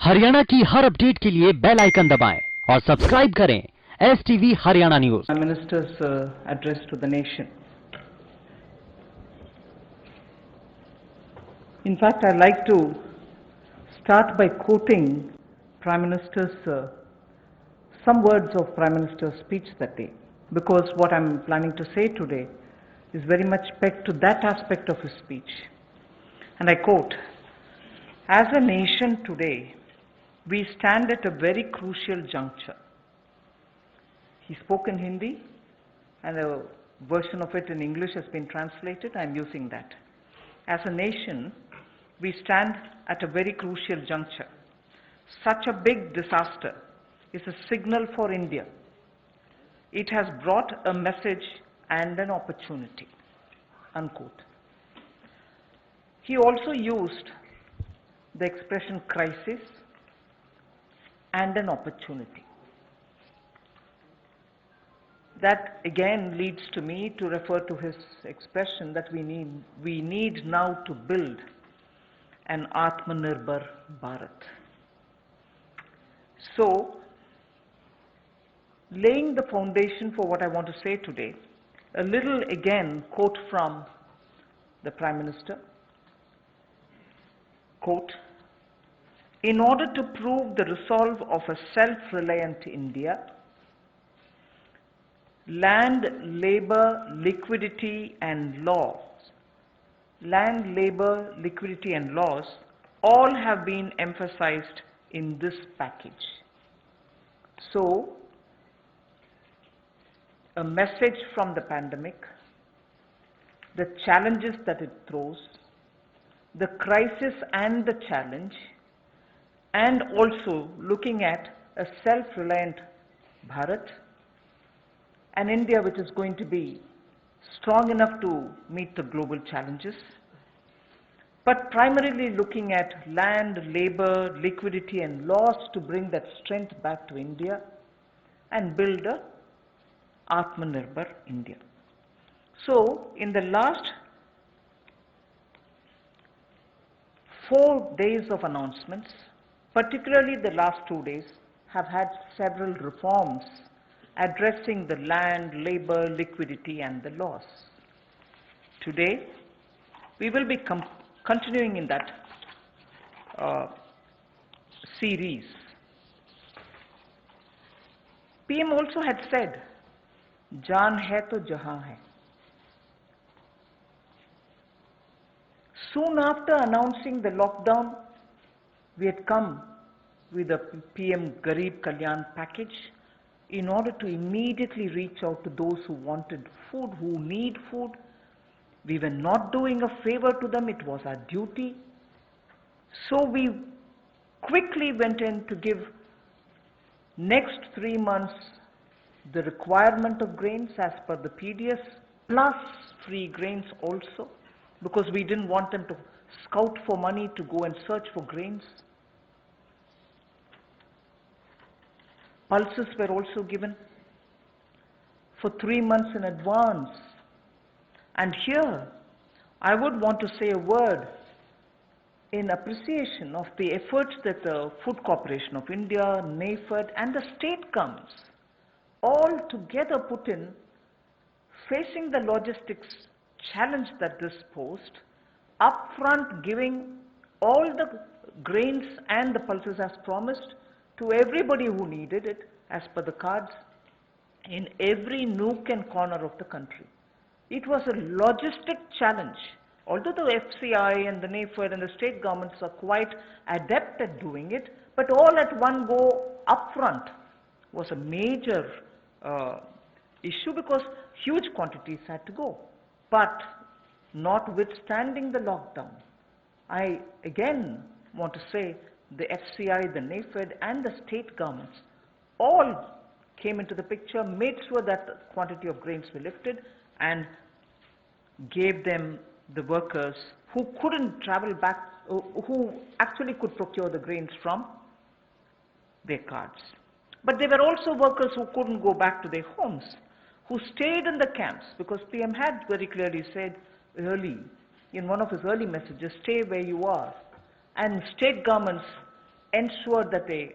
हरियाणा की हर अपडेट के लिए बेल आइकन दबाएं और सब्सक्राइब करें STV Haryana news. Prime Minister's address to the nation. In fact, I'd like to start by quoting Prime Minister's some words of Prime Minister's speech that day, because what I'm planning to say today is very much pegged to that aspect of his speech. And I quote, "As a nation today, we stand at a very crucial juncture." He spoke in Hindi, and a version of it in English has been translated. I'm using that. As a nation, we stand at a very crucial juncture. Such a big disaster is a signal for India. It has brought a message and an opportunity, unquote. He also used the expression crisis and an opportunity. That again leads to me to refer to his expression that we need now to build an Atmanirbhar Bharat. So, laying the foundation for what I want to say today, a little again quote from the Prime Minister, quote, "In order to prove the resolve of a self-reliant India, land, labor, liquidity and laws all have been emphasized in this package." So, a message from the pandemic, the challenges that it throws, the crisis and the challenge, and also looking at a self-reliant Bharat, an India which is going to be strong enough to meet the global challenges, but primarily looking at land, labor, liquidity and laws to bring that strength back to India and build a Atmanirbhar India. So, in the last 4 days of announcements, particularly the last 2 days, have had several reforms addressing the land, labor, liquidity and the laws. Today, we will be continuing in that series. PM also had said, "Jaan hai to jahan hai." Soon after announcing the lockdown, we had come with the PM Garib Kalyan package in order to immediately reach out to those who wanted food, who need food. We were not doing a favor to them, it was our duty. So we quickly went in to give next 3 months the requirement of grains as per the PDS, plus free grains also, because we didn't want them to scout for money to go and search for grains. Pulses were also given for 3 months in advance. And here, I would want to say a word in appreciation of the efforts that the Food Corporation of India, NAFED and the state governments all together put in, facing the logistics challenge that this posed, upfront giving all the grains and the pulses as promised to everybody who needed it as per the cards in every nook and corner of the country. It was a logistic challenge. Although the FCI and the NAFED and the state governments are quite adept at doing it, but all at one go upfront was a major issue because huge quantities had to go. But notwithstanding the lockdown, I again want to say the FCI, the NAFED and the state governments all came into the picture, made sure that the quantity of grains were lifted and gave them the workers who couldn't travel back, who actually could procure the grains from their cards. But there were also workers who couldn't go back to their homes, who stayed in the camps, because PM had very clearly said early, in one of his early messages, stay where you are. And state governments ensured that a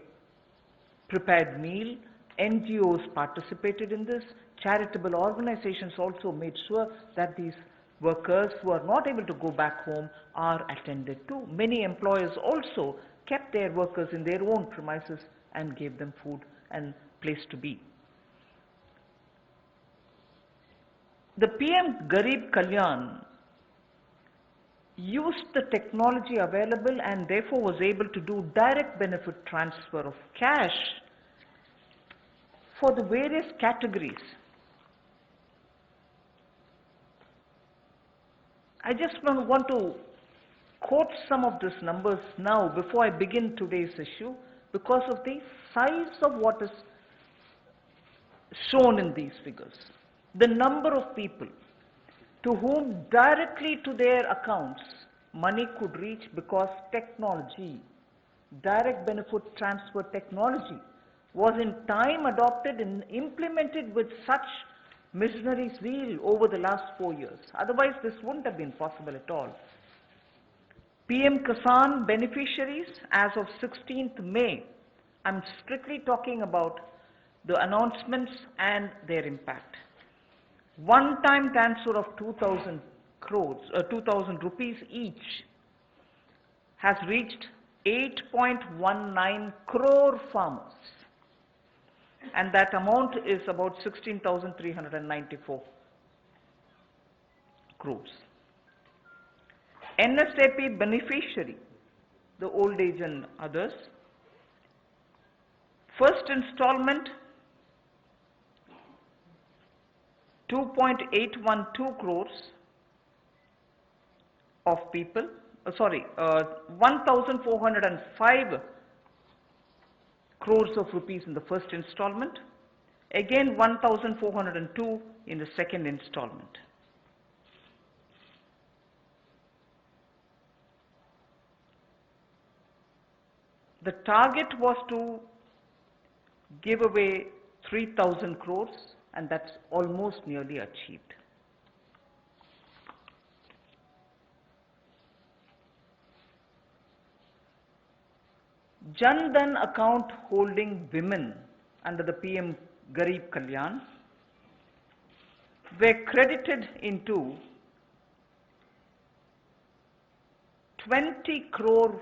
prepared meal. NGOs participated in this. Charitable organizations also made sure that these workers who are not able to go back home are attended to. Many employers also kept their workers in their own premises and gave them food and place to be. The PM Garib Kalyan used the technology available and therefore was able to do direct benefit transfer of cash for the various categories. I just want to quote some of these numbers now before I begin today's issue because of the size of what is shown in these figures. The number of people to whom directly to their accounts money could reach because technology, direct benefit transfer technology, was in time adopted and implemented with such missionary zeal over the last 4 years. Otherwise, this wouldn't have been possible at all. PM Kisan beneficiaries as of 16th May, I'm strictly talking about the announcements and their impact. One-time transfer of 2,000 rupees each has reached 8.19 crore farmers, and that amount is about 16,394 crores. NSAP beneficiary, the old age and others, first installment 2.812 crores of people, 1,405 crores of rupees in the first installment, again 1,402 in the second installment. The target was to give away 3,000 crores, and that's almost nearly achieved. Jan Dhan account holding women under the PM Garib Kalyan were credited into 20 crore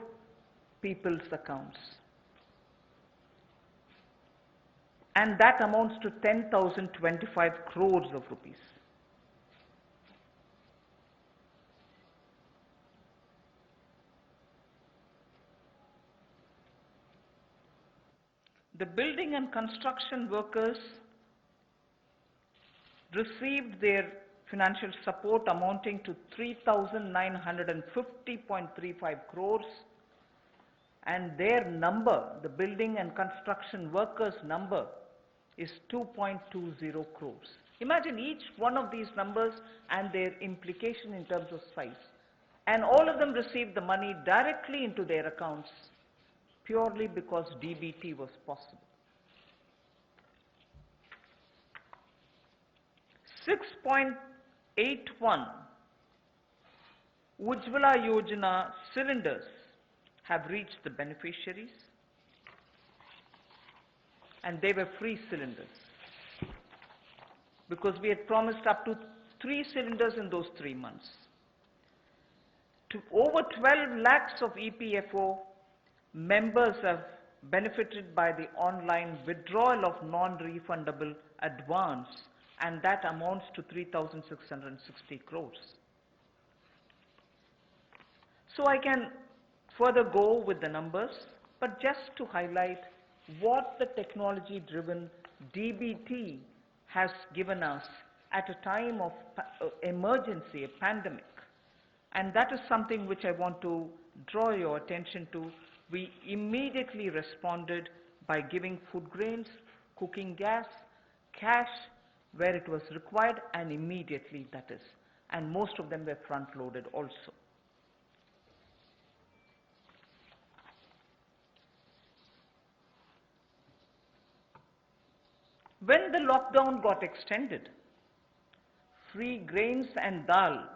people's accounts, and that amounts to 10,025 crores of rupees. The building and construction workers received their financial support amounting to 3,950.35 crores, and their number, the building and construction workers number, is 2.20 crores. Imagine each one of these numbers and their implication in terms of size. And all of them received the money directly into their accounts purely because DBT was possible. 6.81 Ujjwala Yojana cylinders have reached the beneficiaries, and they were free cylinders because we had promised up to 3 cylinders in those 3 months. To over 12 lakhs of EPFO members have benefited by the online withdrawal of non-refundable advance, and that amounts to 3,660 crores. So I can further go with the numbers, but just to highlight what the technology-driven DBT has given us at a time of emergency, a pandemic. And that is something which I want to draw your attention to. We immediately responded by giving food grains, cooking gas, cash where it was required, and immediately, that is. And most of them were front-loaded also. When the lockdown got extended, free grains and dal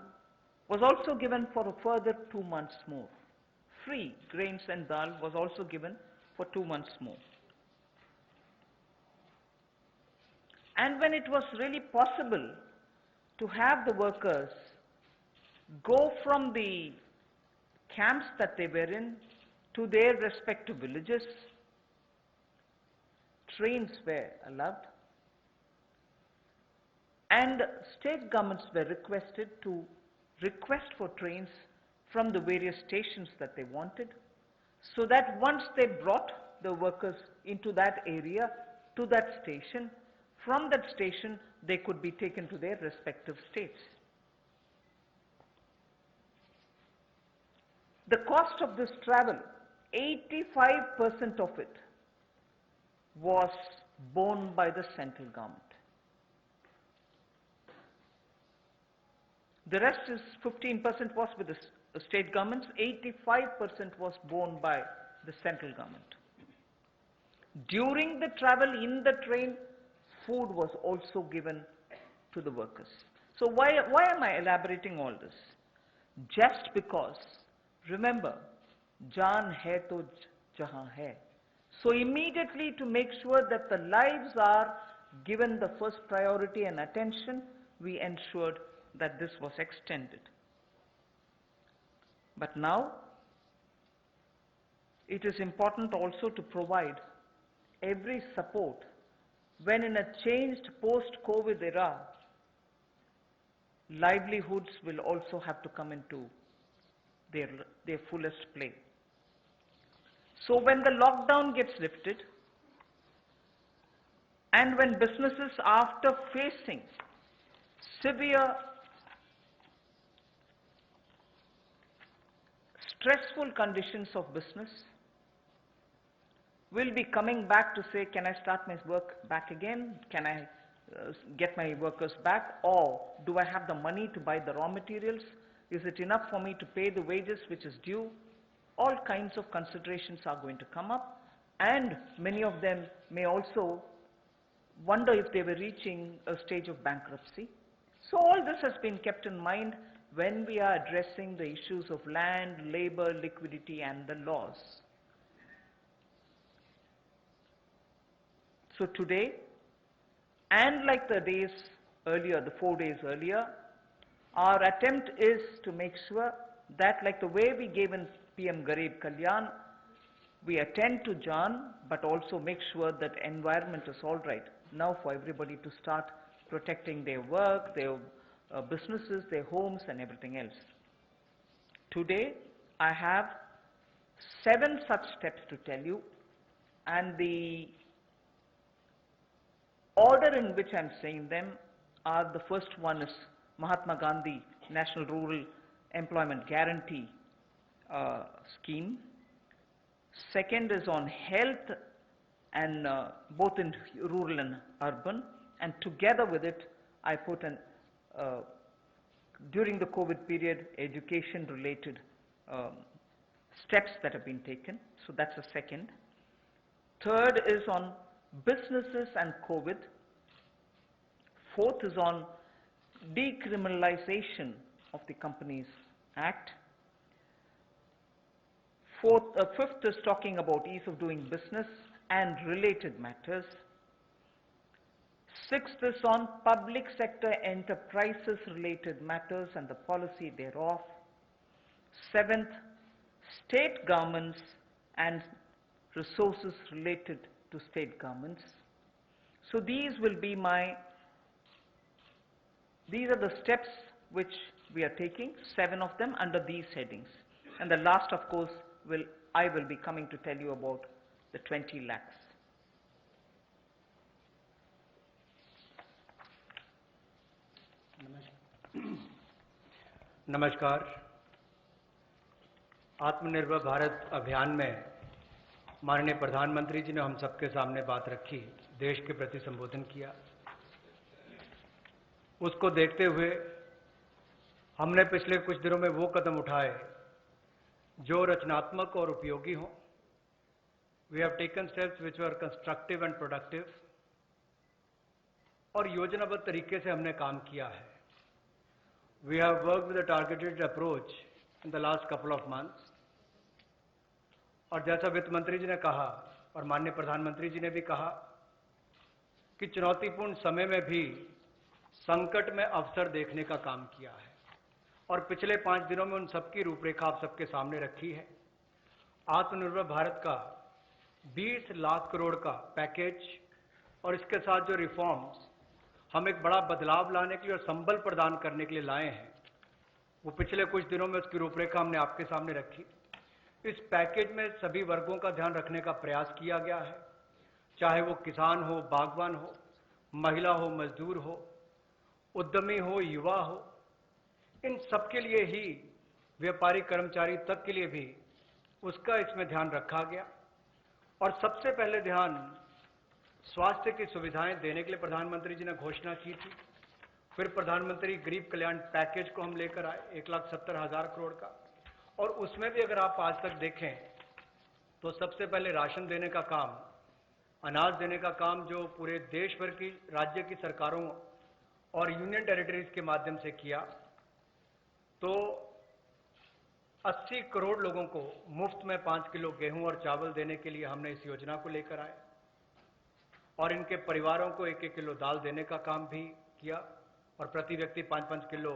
was also given for a further 2 months more. Free grains and dal was also given for 2 months more. And when it was really possible to have the workers go from the camps that they were in to their respective villages, trains were allowed, and state governments were requested to request for trains from the various stations that they wanted, so that once they brought the workers into that area, to that station, from that station they could be taken to their respective states. The cost of this travel, 85% of it was borne by the central government. The rest is 15% was with the state governments, 85% was borne by the central government. During the travel in the train, food was also given to the workers. So why am I elaborating all this? Just because, remember, jaan hai to jahan hai. So immediately, to make sure that the lives are given the first priority and attention, we ensured that this was extended. But now, it is important also to provide every support when in a changed post-COVID era, livelihoods will also have to come into their fullest play. So when the lockdown gets lifted, and when businesses, after facing severe, stressful conditions of business, will be coming back to say, can I start my work back again? Can I get my workers back? Or do I have the money to buy the raw materials? Is it enough for me to pay the wages which is due? All kinds of considerations are going to come up, and many of them may also wonder if they were reaching a stage of bankruptcy. So all this has been kept in mind when we are addressing the issues of land, labor, liquidity, and the laws. So today, and like the days earlier, the 4 days earlier, our attempt is to make sure that, like the way we gave in PM Garib Kalyan, we attend to Jaan, but also make sure that environment is all right now for everybody to start protecting their work, their businesses, their homes, and everything else. Today, I have 7 such steps to tell you, and the order in which I am saying them are: the first one is Mahatma Gandhi National Rural Employment Guarantee scheme. Second is on health, and both in rural and urban, and together with it I put an during the COVID period, education related steps that have been taken. So that's the second. Third is on businesses and COVID. Fourth is on decriminalization of the Companies Act. Fifth is talking about ease of doing business and related matters. Sixth is on public sector enterprises related matters and the policy thereof. Seventh, state governments and resources related to state governments. So these are the steps which we are taking, 7 of them under these headings. And the last, of course, I will be coming to tell you about the 20 lakhs. नमस्कार। आत्मनिर्भर भारत अभियान में माननीय प्रधानमंत्री जी ने हम सबके सामने बात रखी, देश के प्रति संबोधन किया। उसको देखते हुए हमने पिछले कुछ दिनों में वो कदम उठाए जो रचनात्मक और उपयोगी हों। We have taken steps which were constructive and productive, और योजनाबद्ध तरीके से हमने काम किया है। We have worked with a targeted approach in the last couple of months, और जैसा वित्त मंत्री जी ने कहा और माननीय प्रधानमंत्री जी ने भी कहा कि चुनौतीपूर्ण समय में भी संकट में अवसर देखने का काम किया है और पिछले 5 दिनों में उन सबकी रूपरेखा आप सबके सामने रखी है। आत्मनिर्भर भारत का 20 लाख करोड़ का पैकेज और इसके साथ जो रिफॉर्म्स हम एक बड़ा बदलाव लाने के लिए और संबल प्रदान करने के लिए लाए हैं, वो पिछले कुछ दिनों में उसकी रूपरेखा हमने आपके सामने रखी। इस पैकेज में सभी वर्गों का ध्यान रखने का प्रयास किया गया है, चाहे वो किसान हो, बागवान हो, महिला हो, मजदूर हो, उद्यमी हो, युवा हो, इन सबके लिए ही, व्यापारी कर्मचारी तक के लिए भी उसका इसमें ध्यान रखा गया। और सबसे पहले ध्यान स्वास्थ्य की सुविधाएं देने के लिए प्रधानमंत्री जी ने घोषणा की थी। फिर प्रधानमंत्री गरीब कल्याण पैकेज को हम लेकर आए 1,70,000 करोड़ का, और उसमें भी अगर आप आज तक देखें तो सबसे पहले राशन देने का काम, अनाज देने का काम जो पूरे देश भर की राज्य की सरकारों और यूनियन टेरिटरीज के माध्यम से किया, तो 80 करोड़ लोगों को मुफ्त में 5 किलो गेहूं और चावल देने के लिए हमने इस योजना को लेकर आए और इनके परिवारों को 1-1 किलो दाल देने का काम भी किया और प्रति व्यक्ति 5-5 किलो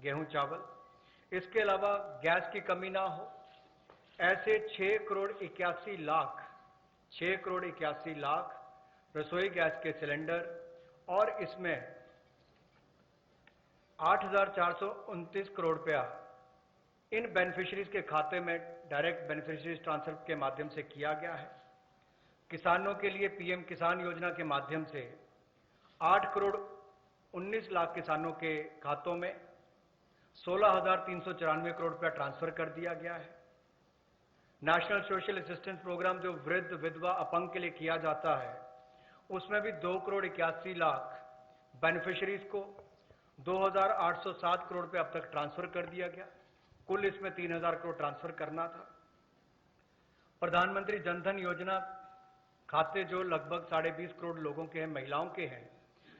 गेहूं चावल। इसके अलावा गैस की कमी ना हो, ऐसे 6 करोड़ 81 लाख रसोई गैस के सिलेंडर और इसमें 8,429 करोड़ रुपया इन बेनिफिशियरीज के खाते में डायरेक्ट बेनिफिशियरीज ट्रांसफर के माध्यम से किया गया है। किसानों के लिए पीएम किसान योजना के माध्यम से 8 करोड़ 19 लाख किसानों के खातों में 16,394 करोड़ रुपया ट्रांसफर कर दिया गया है। नेशनल सोशल असिस्टेंस प्रोग्राम जो वृद्ध, विधवा, अपंग के लिए किया जाता है, उसमें भी 2 करोड़ 81 लाख बेनिफिशियरीज को 2,807 करोड़ रुपये अब तक ट्रांसफर कर दिया गया। कुल इसमें 3,000 करोड़ ट्रांसफर करना था। प्रधानमंत्री जनधन योजना खाते जो लगभग 20.5 करोड़ लोगों के हैं, महिलाओं के हैं,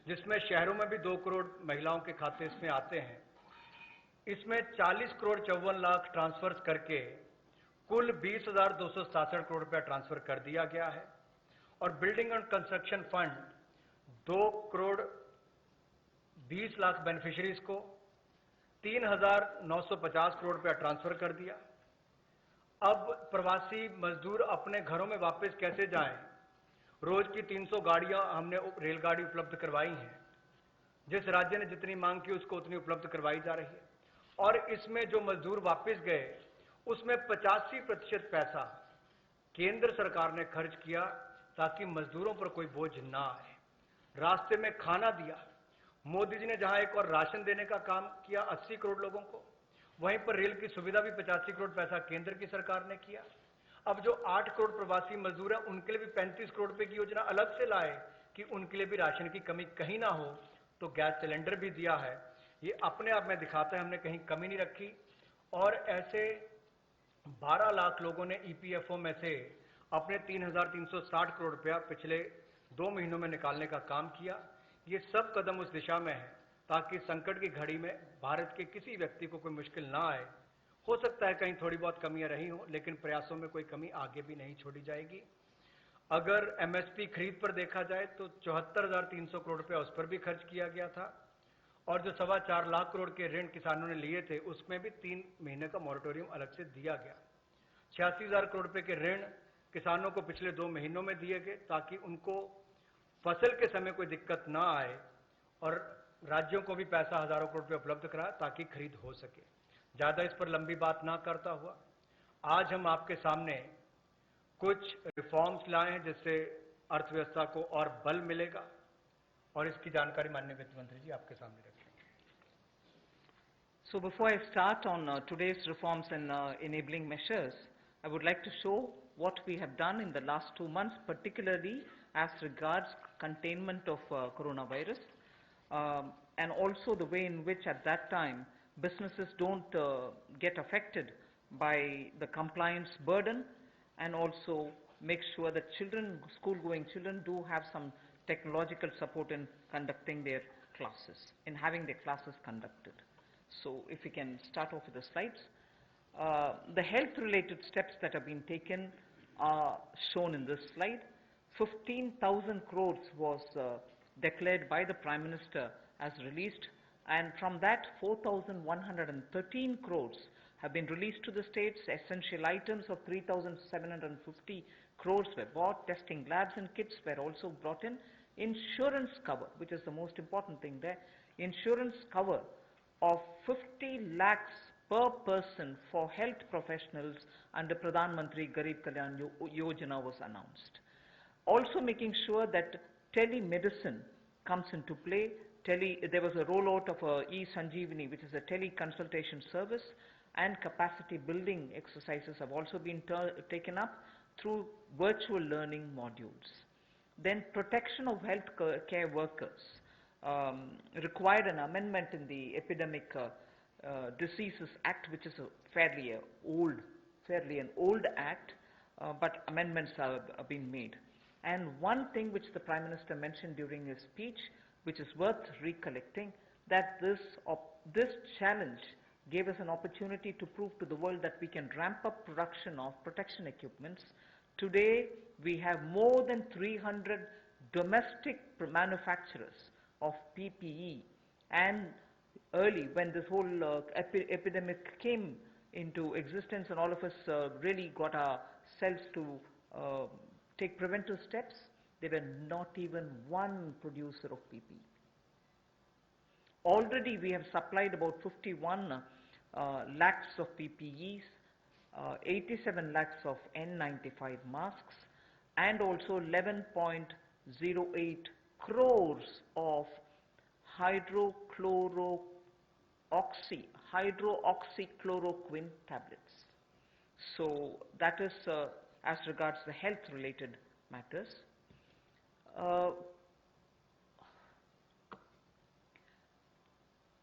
जिसमें शहरों में भी 2 करोड़ महिलाओं के खाते इसमें आते हैं। इसमें 40 करोड़ 54 लाख ट्रांसफर करके कुल 20,267 करोड़ रुपया ट्रांसफर कर दिया गया है। और building and construction fund 2 crore 20 lakh beneficiaries को 3,950 करोड़ रुपया ट्रांसफर कर दिया। अब प्रवासी मजदूर अपने घरों में वापस कैसे जाएं? रोज की 300 गाड़ियां हमने रेलगाड़ी उपलब्ध करवाई हैं। जिस राज्य ने जितनी मांग की उसको उतनी उपलब्ध करवाई जा रही है। और इसमें जो मजदूर वापस गए उसमें 85% पैसा केंद्र सरकार ने खर्च किया ताकि मजदूरों पर कोई बोझ ना आए। रास्ते में खाना दिया। मोदी जी ने जहां एक और राशन देने का काम किया 80 करोड़ लोगों को, वहीं पर रेल की सुविधा भी 85 करोड़ पैसा केंद्र की सरकार ने किया। अब जो 8 करोड़ प्रवासी मजदूर हैं उनके लिए भी 35 करोड़ रुपए की योजना अलग से लाए कि उनके लिए भी राशन की कमी कहीं ना हो। तो गैस सिलेंडर भी दिया है। ये अपने आप में दिखाता है हमने कहीं कमी नहीं रखी। और ऐसे 12 लाख लोगों ने ईपीएफओ में से अपने 3,360 करोड़ रुपया पिछले 2 महीनों में निकालने का काम किया। ये सब कदम उस दिशा में है ताकि संकट की घड़ी में भारत के किसी व्यक्ति को कोई मुश्किल ना आए। हो सकता है कहीं थोड़ी बहुत कमियां रही हो, लेकिन प्रयासों में कोई कमी आगे भी नहीं छोड़ी जाएगी। अगर एमएसपी खरीद पर देखा जाए तो 74,300 करोड़ रुपया उस पर भी खर्च किया गया था। और जो 4.25 लाख करोड़ के ऋण किसानों ने लिए थे उसमें भी 3 महीने का मॉरेटोरियम अलग से दिया गया। 86,000 करोड़ रुपए के ऋण किसानों को पिछले 2 महीनों में दिए गए ताकि उनको फसल के समय कोई दिक्कत ना आए। और राज्यों को भी पैसा हजारों करोड़ रुपए उपलब्ध कराया ताकि खरीद हो सके। ज्यादा इस पर लंबी बात ना करता हुआ आज हम आपके सामने कुछ रिफॉर्म्स लाए हैं जिससे अर्थव्यवस्था को और बल मिलेगा और इसकी जानकारी माननीय वित्त मंत्री जी आपके सामने रखेंगे। So before I start on today's reforms and enabling measures, I would like to show what we have done in the last 2 months, particularly as regards containment of coronavirus, and also the way in which at that time businesses don't get affected by the compliance burden, and also make sure that children, school-going children, do have some technological support in conducting their classes, in having their classes conducted. So if we can start off with the slides. The health-related steps that have been taken are shown in this slide. 15,000 crores was declared by the Prime Minister as released, and from that 4,113 crores have been released to the states. Essential items of 3,750 crores were bought. Testing labs and kits were also brought in. Insurance cover, which is the most important thing there, insurance cover of 50 lakhs per person for health professionals under Pradhan Mantri Garib Kalyan Yojana was announced. Also making sure that telemedicine comes into play. There was a rollout of e-Sanjeevani, which is a tele-consultation service, and capacity building exercises have also been taken up through virtual learning modules. Then protection of health care workers required an amendment in the Epidemic Diseases Act, which is fairly an old act, but amendments have been made. And one thing which the Prime Minister mentioned during his speech, which is worth recollecting, that this challenge gave us an opportunity to prove to the world that we can ramp up production of protection equipments. Today, we have more than 300 domestic manufacturers of PPE, and early when this whole epidemic came into existence and all of us really got ourselves to take preventive steps, there were not even one producer of PPE. Already we have supplied about 51 lakhs of PPEs, 87 lakhs of N95 masks, and also 11.08 crores of hydroxychloroquine tablets. So that is as regards the health related matters.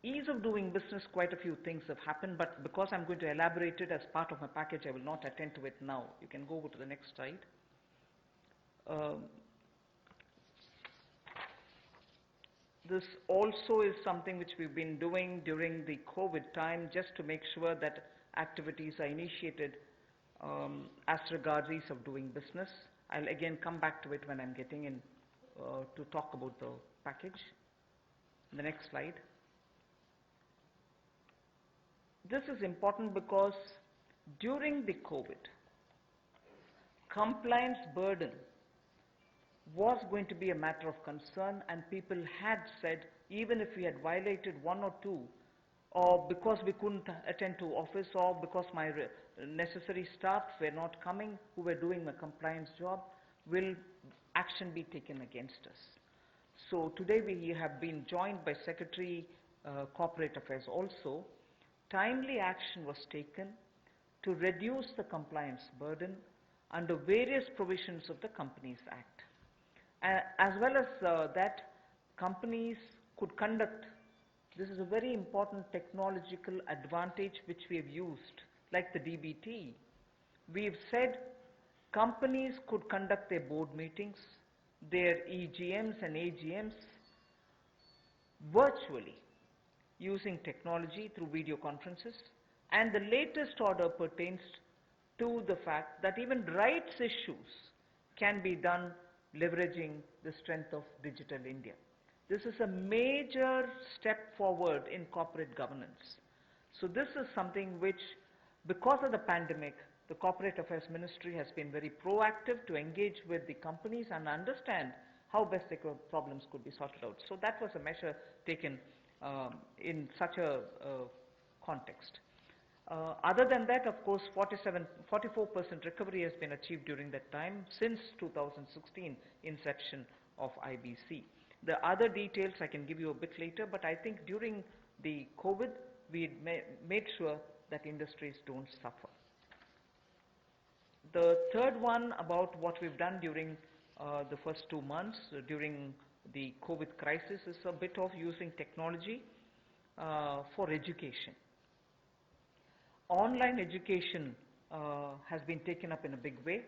Ease of doing business, quite a few things have happened, but because I'm going to elaborate it as part of my package, I will not attend to it now. You can go over to the next slide. This also is something which we've been doing during the COVID time, just to make sure that activities are initiated as regards ease of doing business. I'll again come back to it when I'm getting in to talk about the package. The next slide. This is important because during the COVID, compliance burden was going to be a matter of concern, and people had said, even if we had violated one or two, or because we couldn't attend to office, or because my necessary staff were not coming who were doing a compliance job, will action be taken against us. So today we have been joined by Secretary Corporate Affairs also. Timely action was taken to reduce the compliance burden under various provisions of the Companies Act. As well as that, companies could conduct, this is a very important technological advantage which we have used, like the DBT. We've said companies could conduct their board meetings, their EGMs and AGMs virtually using technology through video conferences, and the latest order pertains to the fact that even rights issues can be done leveraging the strength of Digital India. This is a major step forward in corporate governance. So this is something which, because of the pandemic, the Corporate Affairs Ministry has been very proactive to engage with the companies and understand how best their problems could be sorted out. So that was a measure taken in such a context. Other than that, of course, 44% recovery has been achieved during that time since 2016 inception of IBC. The other details I can give you a bit later, but I think during the COVID, we made sure that industries don't suffer. The third one about what we've done during the first 2 months during the COVID crisis is a bit of using technology for education. Online education has been taken up in a big way.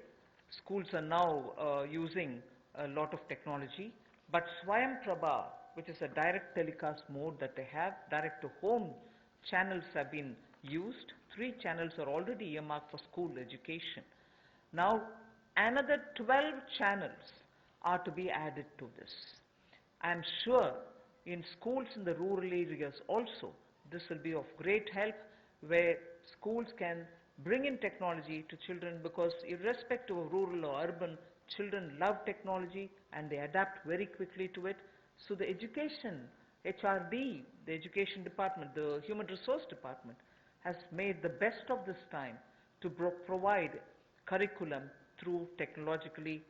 Schools are now using a lot of technology, but Swayam Prabha, which is a direct telecast mode that they have, direct to home channels have been used. 3 channels are already earmarked for school education. Now another 12 channels are to be added to this. I am sure in schools in the rural areas also, this will be of great help, where schools can bring in technology to children, because irrespective of rural or urban, children love technology and they adapt very quickly to it. So the education, HRD, the education department, the human resource department, has made the best of this time to provide curriculum through technologically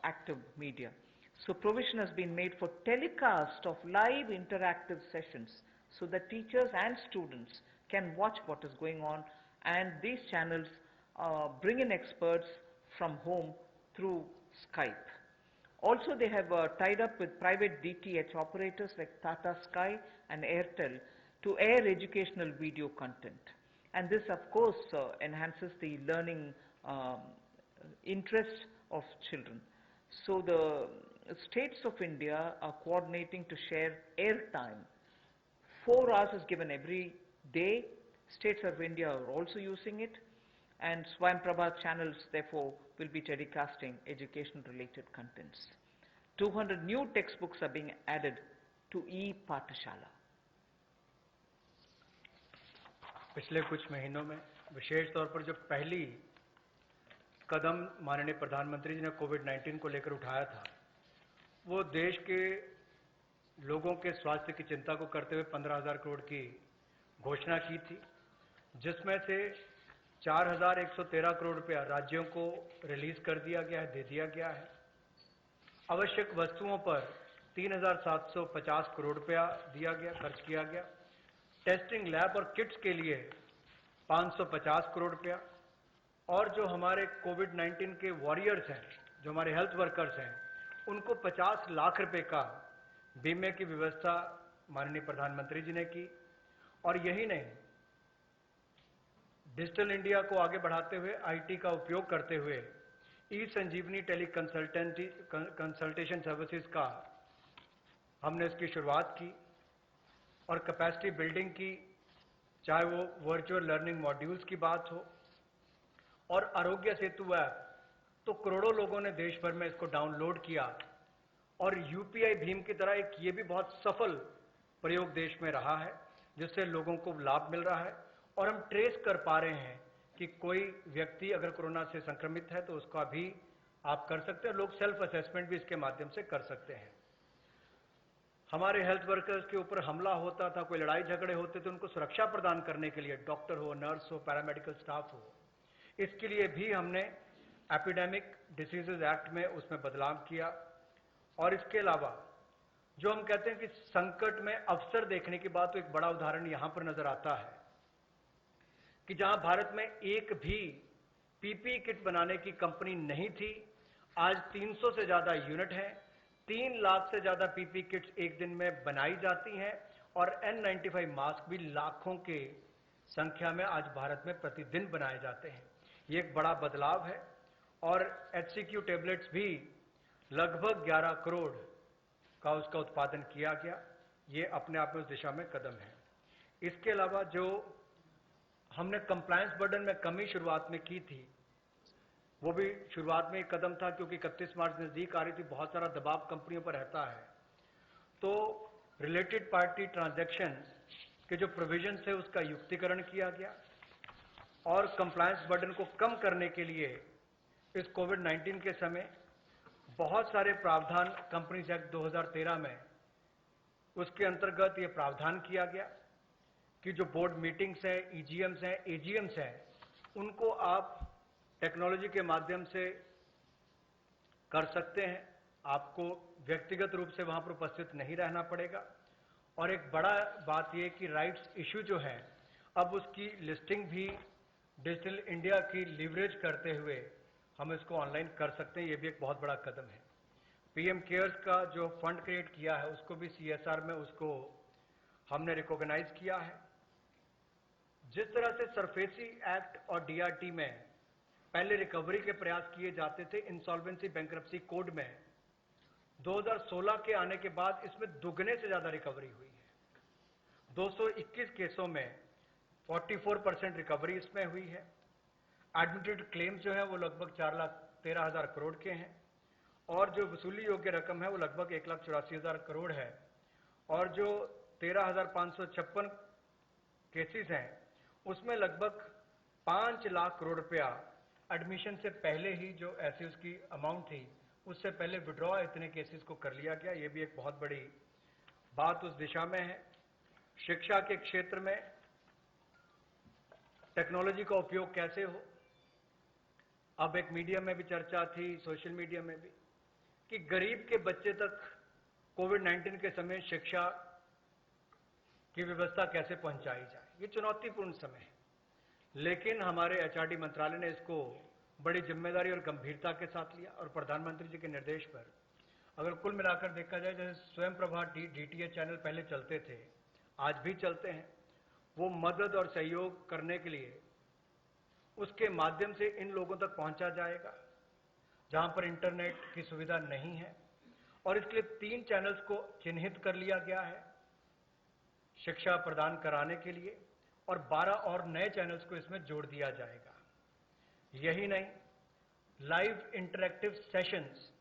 active media. So provision has been made for telecast of live interactive sessions so that teachers and students can watch what is going on, and these channels bring in experts from home through Skype. Also, they have tied up with private DTH operators like Tata Sky and Airtel to air educational video content. And this, of course, enhances the learning interest of children. So the states of India are coordinating to share airtime. 4 hours is given every day. States of India are also using it, and Swayamprabha channels therefore will be telecasting education related contents. 200 new textbooks are being added to e-Pathshala. पिछले कुछ महीनों में विशेष तौर पर जो पहली कदम माननीय प्रधानमंत्री जी ने कोविड-19 को लेकर उठाया था, वो देश के लोगों के स्वास्थ्य की चिंता को करते हुए 15,000 करोड़ की घोषणा की थी, जिसमें से 4,113 करोड़ रुपया राज्यों को रिलीज कर दिया गया है, दे दिया गया है। आवश्यक वस्तुओं पर 3,750 करोड़ रुपया दिया गया, खर्च किया गया। टेस्टिंग लैब और किट्स के लिए 550 करोड़ रुपया, और जो हमारे कोविड-19 के वॉरियर्स हैं, जो हमारे हेल्थ वर्कर्स हैं, उनको 50 लाख रुपए का बीमे की व्यवस्था माननीय प्रधानमंत्री जी ने की। और यही नहीं, डिजिटल इंडिया को आगे बढ़ाते हुए आईटी का उपयोग करते हुए ई संजीवनी टेली कंसल्टेशन सर्विसेज का हमने इसकी शुरुआत की, और कैपेसिटी बिल्डिंग की, चाहे वो वर्चुअल लर्निंग मॉड्यूल्स की बात हो और आरोग्य सेतु ऐप, तो करोड़ों लोगों ने देश भर में इसको डाउनलोड किया, और यूपीआई भीम की तरह एक ये भी बहुत सफल प्रयोग देश में रहा है, जिससे लोगों को लाभ मिल रहा है। और हम ट्रेस कर पा रहे हैं कि कोई व्यक्ति अगर कोरोना से संक्रमित है तो उसका भी आप कर सकते हैं, लोग सेल्फ असेसमेंट भी इसके माध्यम से कर सकते हैं। हमारे हेल्थ वर्कर्स के ऊपर हमला होता था, कोई लड़ाई झगड़े होते थे, उनको सुरक्षा प्रदान करने के लिए डॉक्टर हो, नर्स हो, पैरामेडिकल स्टाफ हो, इसके लिए भी हमने एपिडेमिक डिसीजेज एक्ट में उसमें बदलाव किया। और इसके अलावा जो हम कहते हैं कि संकट में अवसर देखने की बात, तो एक बड़ा उदाहरण यहां पर नजर आता है कि जहां भारत में एक भी पीपीई किट बनाने की कंपनी नहीं थी, आज 300 से ज्यादा यूनिट हैं, 3 लाख से ज्यादा पीपीई किट्स एक दिन में बनाई जाती हैं, और N95 मास्क भी लाखों के संख्या में आज भारत में प्रतिदिन बनाए जाते हैं। ये एक बड़ा बदलाव है। और HCQ टेबलेट्स भी लगभग 11 करोड़ का उसका उत्पादन किया गया। ये अपने आप में उस दिशा में कदम है। इसके अलावा जो हमने कंप्लायंस बर्डन में कमी शुरुआत में की थी, वो भी शुरुआत में एक कदम था, क्योंकि 31 मार्च नजदीक आ रही थी, बहुत सारा दबाव कंपनियों पर रहता है। तो रिलेटेड पार्टी ट्रांजैक्शन के जो प्रोविजन थे उसका युक्तिकरण किया गया, और कंप्लायंस बर्डन को कम करने के लिए इस कोविड-19 के समय बहुत सारे प्रावधान कंपनीज एक्ट 2013 में उसके अंतर्गत ये प्रावधान किया गया कि जो बोर्ड मीटिंग्स हैं, ईजीएम्स हैं, एजीएम्स हैं, उनको आप टेक्नोलॉजी के माध्यम से कर सकते हैं। आपको व्यक्तिगत रूप से वहां पर उपस्थित नहीं रहना पड़ेगा। और एक बड़ा बात यह कि राइट्स इश्यू जो है, अब उसकी लिस्टिंग भी डिजिटल इंडिया की लीवरेज करते हुए हम इसको ऑनलाइन कर सकते हैं। ये भी एक बहुत बड़ा कदम है। पीएम केयर्स का जो फंड क्रिएट किया है, उसको भी सीएसआर में उसको हमने रिकॉग्नाइज किया है। जिस तरह से सरफेसी एक्ट और डीआरटी में पहले रिकवरी के प्रयास किए जाते थे, इंसॉल्वेंसी बैंक्रप्सी कोड में 2016 के आने के बाद इसमें दुगने से ज्यादा रिकवरी हुई है। 221 केसों में 44% रिकवरी इसमें हुई है। एडमिटेड क्लेम्स जो है वो लगभग 13,000 करोड़ के हैं और जो वसूली योग्य रकम है वो लगभग 1,84,000 करोड़ है और जो 13,556 केसेस हैं उसमें लगभग 5 लाख करोड़ रुपया एडमिशन से पहले ही जो ऐसी उसकी अमाउंट थी उससे पहले विड्रॉ इतने केसेस को कर लिया गया। ये भी एक बहुत बड़ी बात उस दिशा में है। शिक्षा के क्षेत्र में टेक्नोलॉजी का उपयोग कैसे हो, अब एक मीडिया में भी चर्चा थी, सोशल मीडिया में भी, कि गरीब के बच्चे तक कोविड-19 के समय शिक्षा की व्यवस्था कैसे पहुंचाई जाए। ये चुनौतीपूर्ण समय है, लेकिन हमारे एचआरडी मंत्रालय ने इसको बड़ी जिम्मेदारी और गंभीरता के साथ लिया और प्रधानमंत्री जी के निर्देश पर अगर कुल मिलाकर देखा जाए, जैसे स्वयं प्रभा डीटीएच चैनल पहले चलते थे, आज भी चलते हैं, वो मदद और सहयोग करने के लिए उसके माध्यम से इन लोगों तक पहुंचा जाएगा जहां पर इंटरनेट की सुविधा नहीं है और इसके लिए 3 चैनल्स को चिन्हित कर लिया गया है शिक्षा प्रदान कराने के लिए और 12 और नए चैनल्स को इसमें जोड़ दिया जाएगा। यही नहीं, लाइव इंटरैक्टिव सेशंस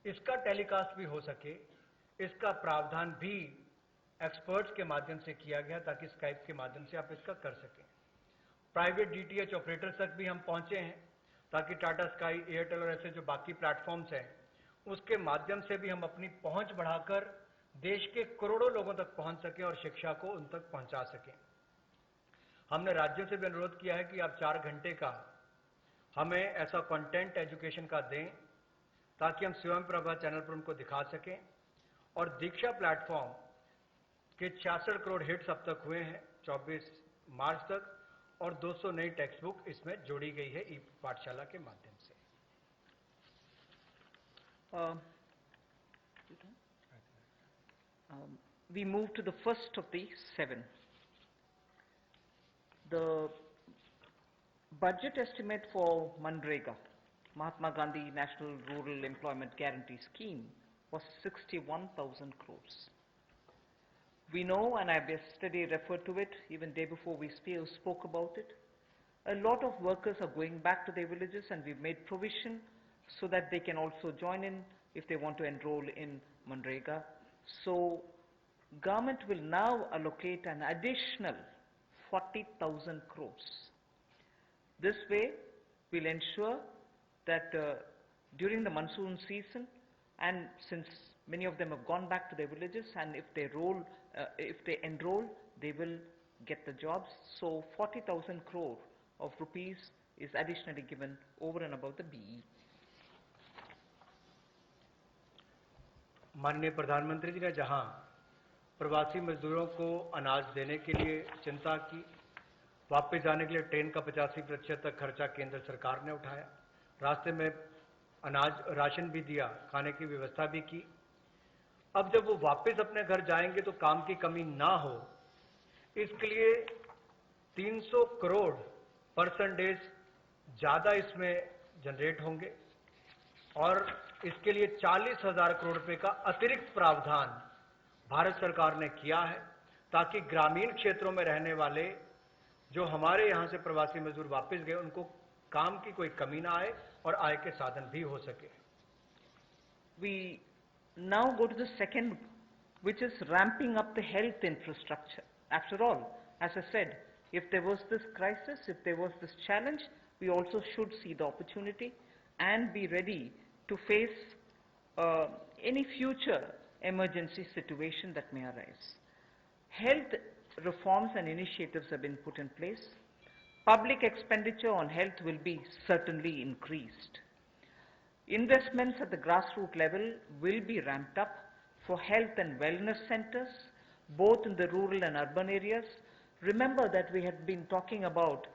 इसका टेलीकास्ट भी हो सके, इसका प्रावधान भी एक्सपर्ट्स के माध्यम से किया गया ताकि स्काइप के माध्यम से आप इसका कर सकें। प्राइवेट डीटीएच ऑपरेटर्स तक भी हम पहुंचे हैं ताकि टाटा स्काई, एयरटेल और ऐसे जो बाकी प्लेटफॉर्म्स हैं उसके माध्यम से भी हम अपनी पहुंच बढ़ाकर देश के करोड़ों लोगों तक पहुंच सकें और शिक्षा को उन तक पहुंचा सकें। हमने राज्यों से भी अनुरोध किया है कि आप 4 घंटे का हमें ऐसा कंटेंट एजुकेशन का दें ताकि हम स्वयं प्रभा चैनल पर उनको दिखा सकें और दीक्षा प्लेटफॉर्म के 66 करोड़ हिट्स अब तक हुए हैं 24 मार्च तक और 200 नई टेक्स्ट बुक इसमें जोड़ी गई है ई पाठशाला के माध्यम से। We move to the first of the 7. The budget estimate for MNREGA, Mahatma Gandhi National Rural Employment Guarantee Scheme, was 61,000 crores. We know, and I yesterday referred to it, even day before we spoke about it, a lot of workers are going back to their villages and we've made provision so that they can also join in if they want to enroll in MNREGA. So, government will now allocate an additional 40,000 crores. This way, we'll ensure that during the monsoon season, and since many of them have gone back to their villages, and if they enroll, they will get the jobs. So 40,000 crore of rupees is additionally given over and above the BE. माननीय प्रधानमंत्री जी ने जहां प्रवासी मजदूरों को अनाज देने के लिए चिंता की, वापस जाने के लिए ट्रेन का 85% तक खर्चा केंद्र सरकार ने उठाया, रास्ते में अनाज राशन भी दिया, खाने की व्यवस्था भी की। अब जब वो वापस अपने घर जाएंगे तो काम की कमी ना हो, इसके लिए 300 करोड़ पर्सन डेज ज्यादा इसमें जनरेट होंगे और इसके लिए 40,000 करोड़ रुपए का अतिरिक्त प्रावधान भारत सरकार ने किया है ताकि ग्रामीण क्षेत्रों में रहने वाले जो हमारे यहां से प्रवासी मजदूर वापस गए उनको काम की कोई कमी ना आए और आय के साधन भी हो सके। We now go to the second, which is ramping up the health infrastructure. After all, as I said, if there was this crisis, if there was this challenge, we also should see the opportunity and be ready to face any future emergency situation that may arise. Health reforms and initiatives have been put in place. Public expenditure on health will be certainly increased. Investments at the grassroots level will be ramped up for health and wellness centers, both in the rural and urban areas. Remember that we had been talking about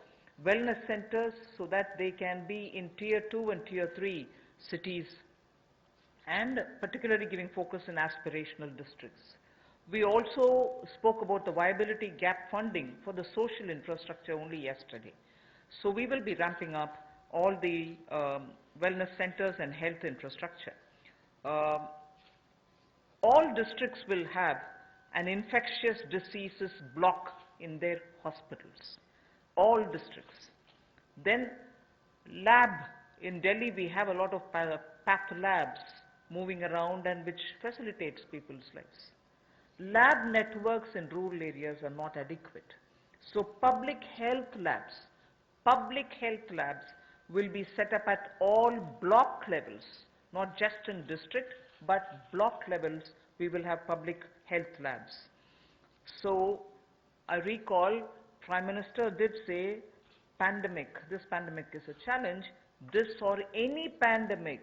wellness centers so that they can be in tier 2 and tier 3 cities, and particularly giving focus in aspirational districts. We also spoke about the viability gap funding for the social infrastructure only yesterday. So we will be ramping up all the wellness centers and health infrastructure. All districts will have an infectious diseases block in their hospitals. All districts. Then lab in Delhi we have a lot of path labs moving around and which facilitates people's lives. Lab networks in rural areas are not adequate. So public health labs will be set up at all block levels, not just in district, but block levels we will have public health labs. So I recall Prime Minister did say this pandemic is a challenge, this or any pandemic.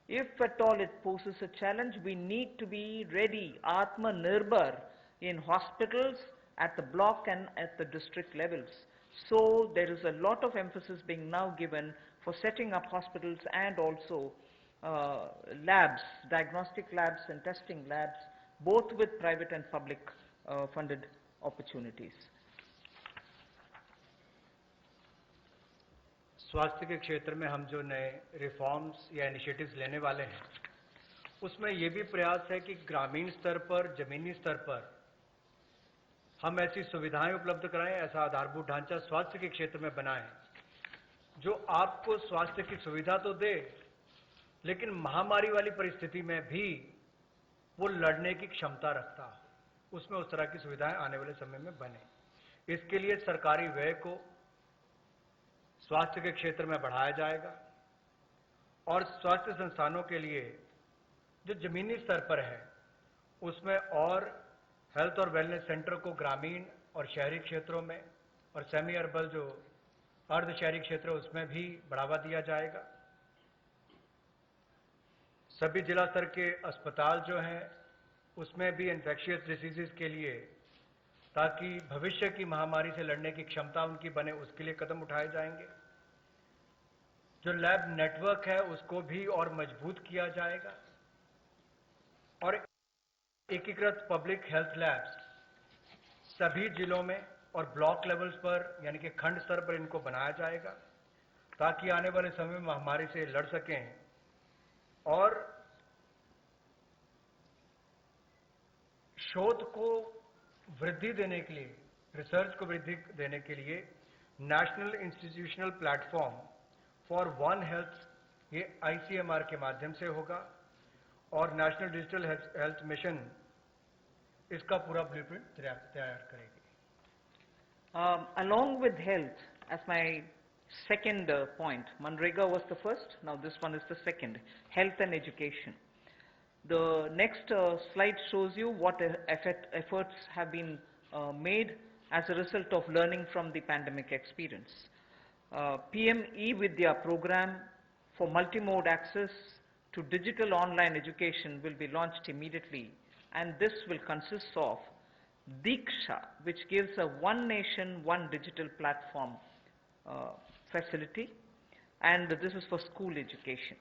If at all it poses a challenge, we need to be ready, Atmanirbhar, in hospitals, at the block and at the district levels. So there is a lot of emphasis being now given for setting up hospitals and also labs, diagnostic labs and testing labs, both with private and public funded opportunities. स्वास्थ्य के क्षेत्र में हम जो नए reforms या initiatives लेने वाले हैं, उसमें ये भी प्रयास है कि ग्रामीण स्तर पर, जमीनी स्तर पर हम ऐसी सुविधाएं उपलब्ध कराएं, ऐसा आधारभूत ढांचा स्वास्थ्य के क्षेत्र में बनाएं, जो आपको स्वास्थ्य की सुविधा तो दे, लेकिन महामारी वाली परिस्थिति में भी वो लड़ने की क्षमता रखता हो। उसमें उस तरह की सुविधाएं आने वाले समय में बने। इसके लिए सरकारी व्यय को स्वास्थ्य के क्षेत्र में बढ़ाया जाएगा और स्वास्थ्य संस्थानों के लिए जो जमीनी स्तर पर है उसमें और हेल्थ और वेलनेस सेंटर को ग्रामीण और शहरी क्षेत्रों में और सेमी अर्बन जो अर्ध शहरी क्षेत्र है उसमें भी बढ़ावा दिया जाएगा। सभी जिला स्तर के अस्पताल जो हैं उसमें भी इन्फेक्शियस डिसीजेस के लिए, ताकि भविष्य की महामारी से लड़ने की क्षमता उनकी बने, उसके लिए कदम उठाए जाएंगे। जो लैब नेटवर्क है उसको भी और मजबूत किया जाएगा और एकीकृत पब्लिक हेल्थ लैब्स सभी जिलों में और ब्लॉक लेवल्स पर यानी कि खंड स्तर पर इनको बनाया जाएगा, ताकि आने वाले समय में महामारी से लड़ सकें और शोध को वृद्धि देने के लिए, रिसर्च को वृद्धि देने के लिए national institutional platform for one health ये ICMR के माध्यम से होगा और नेशनल डिजिटल हेल्थ मिशन इसका पूरा ब्लूप्रिंट तैयार करेगी। Along with health, as my second point, Manrega was the first, now this one is the second, health and education. The next slide shows you what efforts have been made as a result of learning from the pandemic experience. PM eVidya program for multimode access to digital online education will be launched immediately, and this will consist of Diksha, which gives a one nation, one digital platform facility, and this is for school education.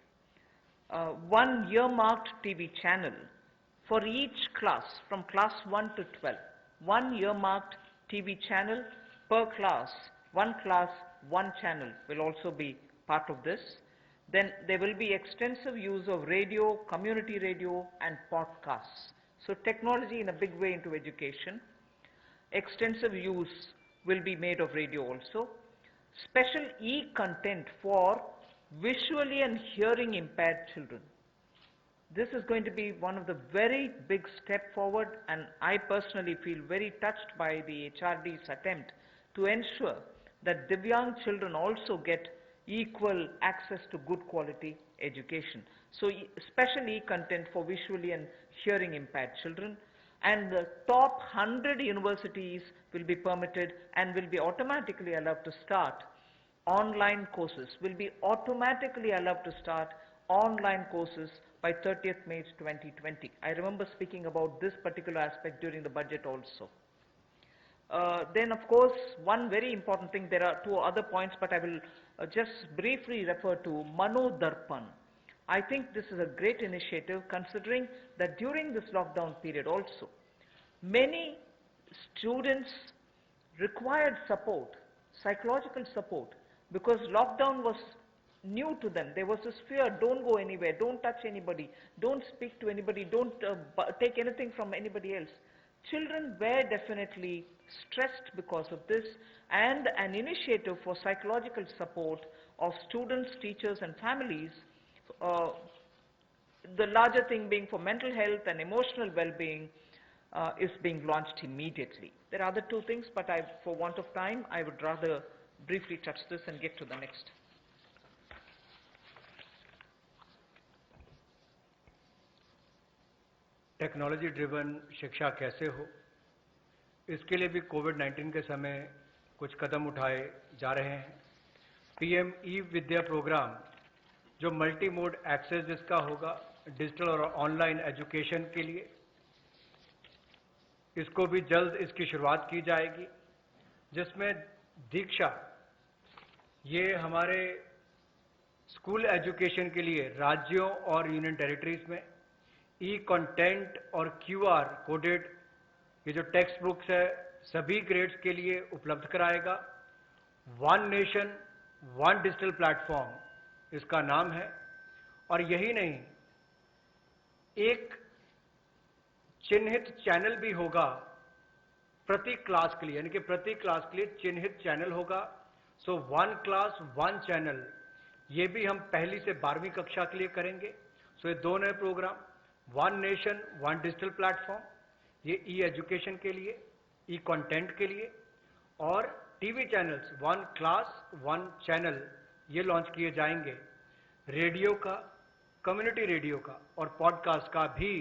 One earmarked TV channel for each class from class 1 to 12. One earmarked TV channel per class, one channel will also be part of this. Then there will be extensive use of radio, community radio and podcasts. So technology in a big way into education. Extensive use will be made of radio also. Special e-content for visually and hearing impaired children. This is going to be one of the very big step forward, and I personally feel very touched by the HRD's attempt to ensure that Divyang children also get equal access to good quality education. So special e-content for visually and hearing impaired children, and the top 100 universities will be permitted and will be automatically allowed to start online courses, online courses by 30th May 2020. I remember speaking about this particular aspect during the budget also. Then of course, one very important thing, there are two other points, but I will just briefly refer to Mano Darpan. I think this is a great initiative, considering that during this lockdown period also, many students required support, psychological support, because lockdown was new to them. There was this fear, don't go anywhere, don't touch anybody, don't speak to anybody, don't take anything from anybody else. Children were definitely stressed because of this, and an initiative for psychological support of students, teachers and families, uh, the larger thing being for mental health and emotional well-being, is being launched immediately. There are other two things, but for want of time, I would rather briefly touch this and get to the next. Technology driven शिक्षा कैसे हो, इसके लिए भी कोविड-19 के समय कुछ कदम उठाए जा रहे हैं। पीएम ई विद्या प्रोग्राम जो मल्टी मोड एक्सेस जिसका होगा डिजिटल और ऑनलाइन एजुकेशन के लिए, इसको भी जल्द इसकी शुरुआत की जाएगी, जिसमें दीक्षा ये हमारे स्कूल एजुकेशन के लिए राज्यों और यूनियन टेरिटरीज में ई कंटेंट और क्यूआर कोडेड ये जो टेक्स्ट बुक्स है सभी ग्रेड्स के लिए उपलब्ध कराएगा। One nation one digital platform इसका नाम है। और यही नहीं, एक चिन्हित चैनल भी होगा प्रति क्लास के लिए, यानी कि प्रति क्लास के लिए चिन्हित चैनल होगा। So one class one channel, ये भी हम पहली से 12वीं कक्षा के लिए करेंगे। सो ये दो नए programme, one nation one digital platform, ये ई एजुकेशन के लिए, ई कंटेंट के लिए, और TV channels one class one channel ये लॉन्च किए जाएंगे। रेडियो का, कम्युनिटी रेडियो का और पॉडकास्ट का भी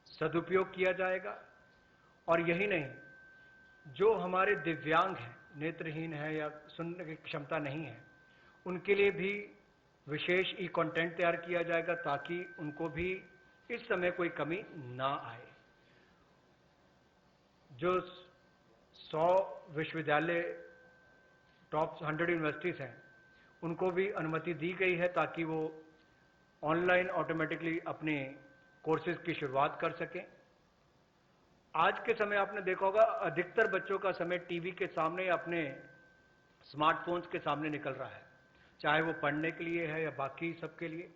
सदुपयोग किया जाएगा। और यही नहीं, जो हमारे दिव्यांग हैं, नेत्रहीन है या सुनने की क्षमता नहीं है, उनके लिए भी विशेष ई कंटेंट तैयार किया जाएगा ताकि उनको भी इस समय कोई कमी ना आए। जो 100 विश्वविद्यालय टॉप 100 यूनिवर्सिटीज हैं, उनको भी अनुमति दी गई है ताकि वो ऑनलाइन ऑटोमेटिकली अपने कोर्सेज की शुरुआत कर सकें। आज के समय आपने देखा होगा अधिकतर बच्चों का समय टीवी के सामने या अपने स्मार्टफोन्स के सामने निकल रहा है, चाहे वो पढ़ने के लिए है या बाकी सबके लिए।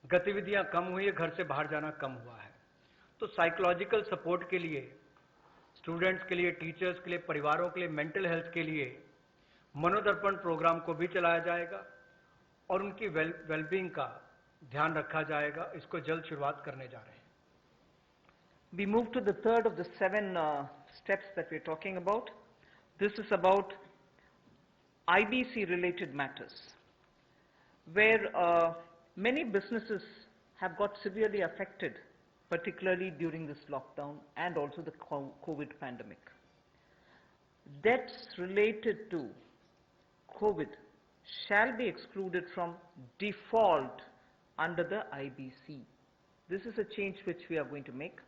गतिविधियां कम हुई है, घर से बाहर जाना कम हुआ है। तो साइकोलॉजिकल सपोर्ट के लिए, स्टूडेंट्स के लिए, टीचर्स के लिए, परिवारों के लिए, मेंटल हेल्थ के लिए मनोदर्पण प्रोग्राम को भी चलाया जाएगा और उनकी वेलबींग का ध्यान रखा जाएगा। इसको जल्द शुरुआत करने जा रहे हैं। We move to the third of the 7 steps that we're talking about. This is about IBC related matters, where many businesses have got severely affected, particularly during this lockdown and also the COVID pandemic. Debts related to COVID shall be excluded from default under the IBC. This is a change which we are going to make,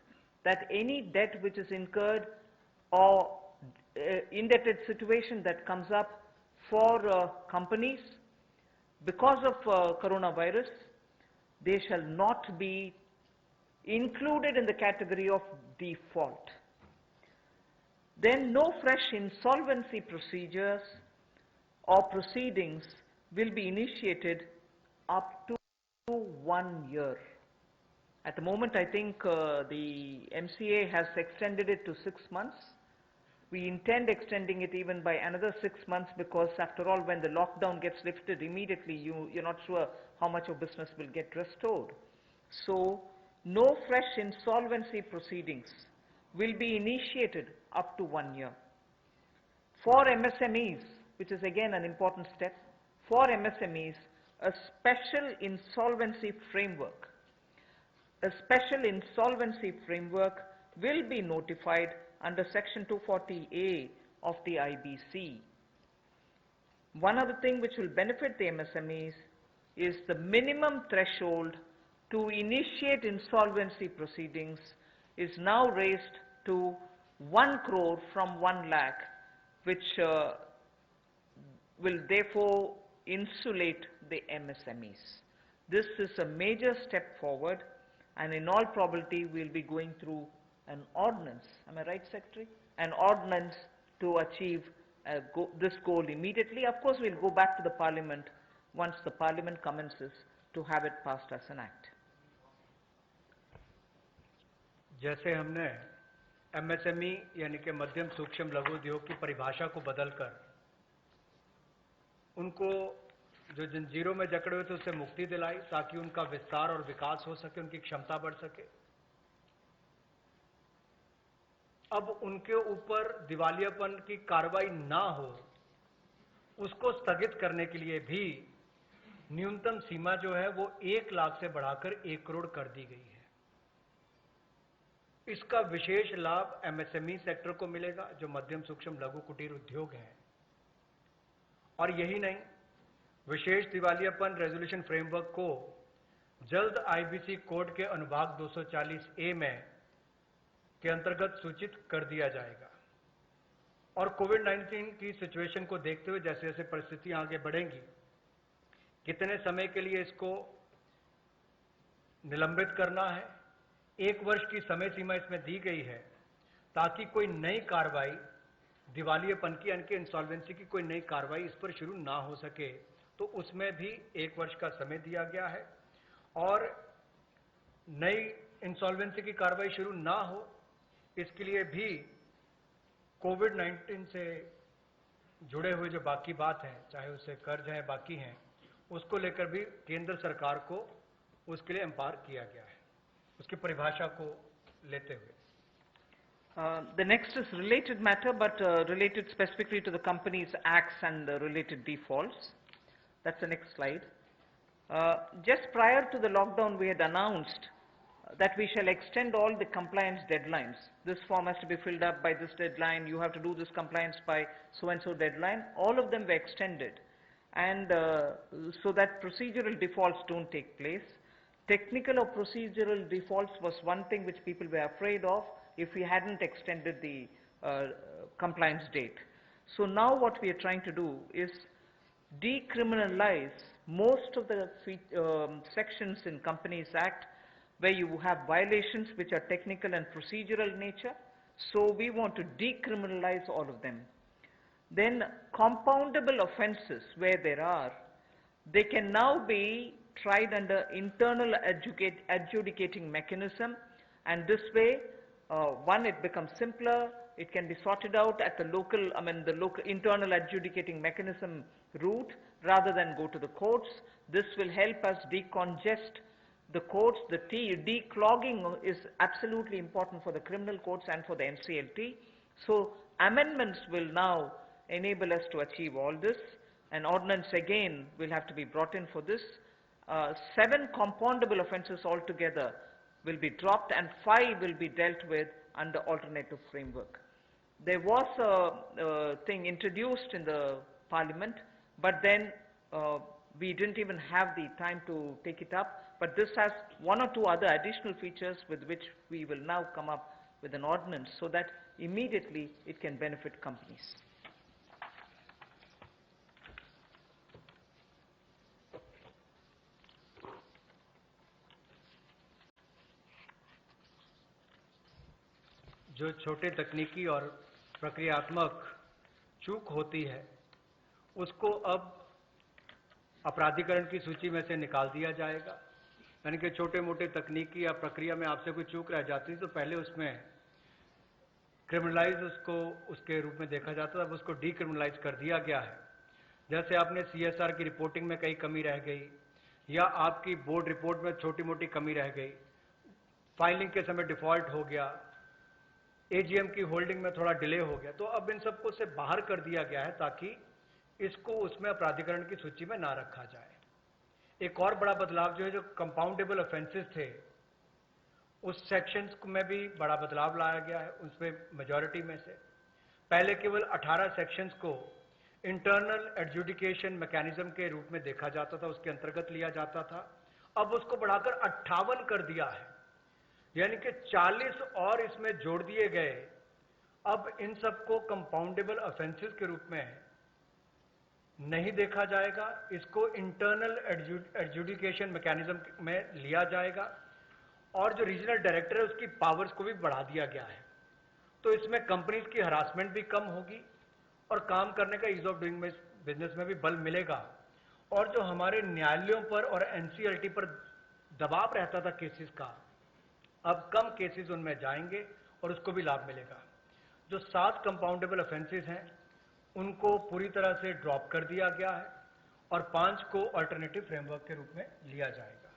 that any debt which is incurred or indebted situation that comes up for companies because of coronavirus, they shall not be included in the category of default. Then no fresh insolvency procedures or proceedings will be initiated up to 1 year. At the moment, I think the MCA has extended it to 6 months. We intend extending it even by another 6 months because after all, when the lockdown gets lifted immediately, you're not sure how much of business will get restored. So, no fresh insolvency proceedings will be initiated up to 1 year. For MSMEs, which is again an important step, for MSMEs, a special insolvency framework will be notified under section 240A of the IBC. One other thing which will benefit the MSMEs is the minimum threshold to initiate insolvency proceedings is now raised to 1 crore from 1 lakh, which will therefore insulate the MSMEs. This is a major step forward, and in all probability we'll be going through an ordinance, am I right, Secretary? An ordinance to achieve this goal immediately. Of course, we'll go back to the Parliament once the Parliament commences to have it passed as an act. जैसे हमने MSME यानी कि मध्यम सूक्ष्म लघु उद्योग की परिभाषा को बदलकर उनको जो जंजीरों में जकड़े हुए थे उससे मुक्ति दिलाई ताकि उनका विस्तार और विकास हो सके, उनकी क्षमता बढ़ सके। अब उनके ऊपर दिवालियापन की कार्रवाई ना हो, उसको स्थगित करने के लिए भी न्यूनतम सीमा जो है वो 1 लाख से बढ़ाकर 1 करोड़ कर दी गई है। इसका विशेष लाभ एमएसएमई सेक्टर को मिलेगा, जो मध्यम सूक्ष्म लघु कुटीर उद्योग हैं। और यही नहीं, विशेष दिवालियापन रेजोल्यूशन फ्रेमवर्क को जल्द आईबीसी कोड के अनुभाग 240A में के अंतर्गत सूचित कर दिया जाएगा। और कोविड-19 की सिचुएशन को देखते हुए जैसे जैसे परिस्थितियां आगे बढ़ेंगी, कितने समय के लिए इसको निलंबित करना है, 1 वर्ष की समय सीमा इसमें दी गई है ताकि कोई नई कार्रवाई दिवालियापन की यानी कि इंसॉल्वेंसी की कोई नई कार्रवाई इस पर शुरू ना हो सके, तो उसमें भी 1 वर्ष का समय दिया गया है। और नई इंसॉल्वेंसी की कार्रवाई शुरू ना हो, इसके लिए भी कोविड-19 से जुड़े हुए जो बाकी बात है, चाहे उससे कर्ज है बाकी हैं, उसको लेकर भी केंद्र सरकार को उसके लिए एम्पावर किया गया है, उसकी परिभाषा को लेते हुए। The next is related matter, but related specifically to the Companies Acts and the related defaults. That's the next slide. Just prior to the lockdown, we had announced that we shall extend all the compliance deadlines. This form has to be filled up by this deadline. You have to do this compliance by so-and-so deadline. All of them were extended, and so that procedural defaults don't take place. Technical or procedural defaults was one thing which people were afraid of if we hadn't extended the compliance date. So now what we are trying to do is decriminalize most of the sections in Companies Act where you have violations which are technical and procedural in nature. So we want to decriminalize all of them. Then compoundable offenses where there are, they can now be tried under internal adjudicating mechanism, and this way, one, it becomes simpler, it can be sorted out at the local, the local internal adjudicating mechanism route rather than go to the courts. This will help us decongest the courts. The declogging is absolutely important for the criminal courts and for the NCLT. So amendments will now enable us to achieve all this. An ordinance again will have to be brought in for this. 7 compoundable offences altogether will be dropped, and 5 will be dealt with under alternative framework. There was a thing introduced in the Parliament, but then we didn't even have the time to take it up. But this has 1 or 2 other additional features with which we will now come up with an ordinance so that immediately it can benefit companies. जो छोटे तकनीकी और प्रक्रियात्मक चूक होती है, उसको अब अपराधीकरण की सूची में से निकाल दिया जाएगा। यानी कि छोटे मोटे तकनीकी या प्रक्रिया में आपसे कोई चूक रह जाती है तो पहले उसमें क्रिमिनलाइज उसके रूप में देखा जाता था, अब उसको डीक्रिमिनलाइज कर दिया गया है। जैसे आपने CSR की रिपोर्टिंग में कई कमी रह गई, या आपकी बोर्ड रिपोर्ट में छोटी मोटी कमी रह गई, फाइलिंग के समय डिफॉल्ट हो गया, AGM की होल्डिंग में थोड़ा डिले हो गया, तो अब इन सबको से बाहर कर दिया गया है ताकि इसको उसमें अपराधीकरण की सूची में ना रखा जाए। एक और बड़ा बदलाव जो है, जो कंपाउंडेबल ऑफेंसेस थे, उस सेक्शंस में भी बड़ा बदलाव लाया गया है। उसमें मेजॉरिटी में से पहले केवल 18 सेक्शंस को इंटरनल एडजुडिकेशन मैकेनिज्म के रूप में देखा जाता था, उसके अंतर्गत लिया जाता था। अब उसको बढ़ाकर 58 कर दिया है, यानी कि 40 और इसमें जोड़ दिए गए। अब इन सबको कंपाउंडेबल ऑफेंसेस के रूप में नहीं देखा जाएगा, इसको इंटरनल एडजुडिकेशन मैकेनिज्म में लिया जाएगा। और जो रीजनल डायरेक्टर है उसकी पावर्स को भी बढ़ा दिया गया है। तो इसमें कंपनीज की हरासमेंट भी कम होगी और काम करने का ईज ऑफ डूइंग बिजनेस में भी बल मिलेगा। और जो हमारे न्यायालयों पर और NCLT पर दबाव रहता था केसेस का, अब कम केसेस उनमें जाएंगे और उसको भी लाभ मिलेगा। जो 7 कंपाउंडेबल ऑफेंसेस हैं उनको पूरी तरह से ड्रॉप कर दिया गया है और 5 को अल्टरनेटिव फ्रेमवर्क के रूप में लिया जाएगा।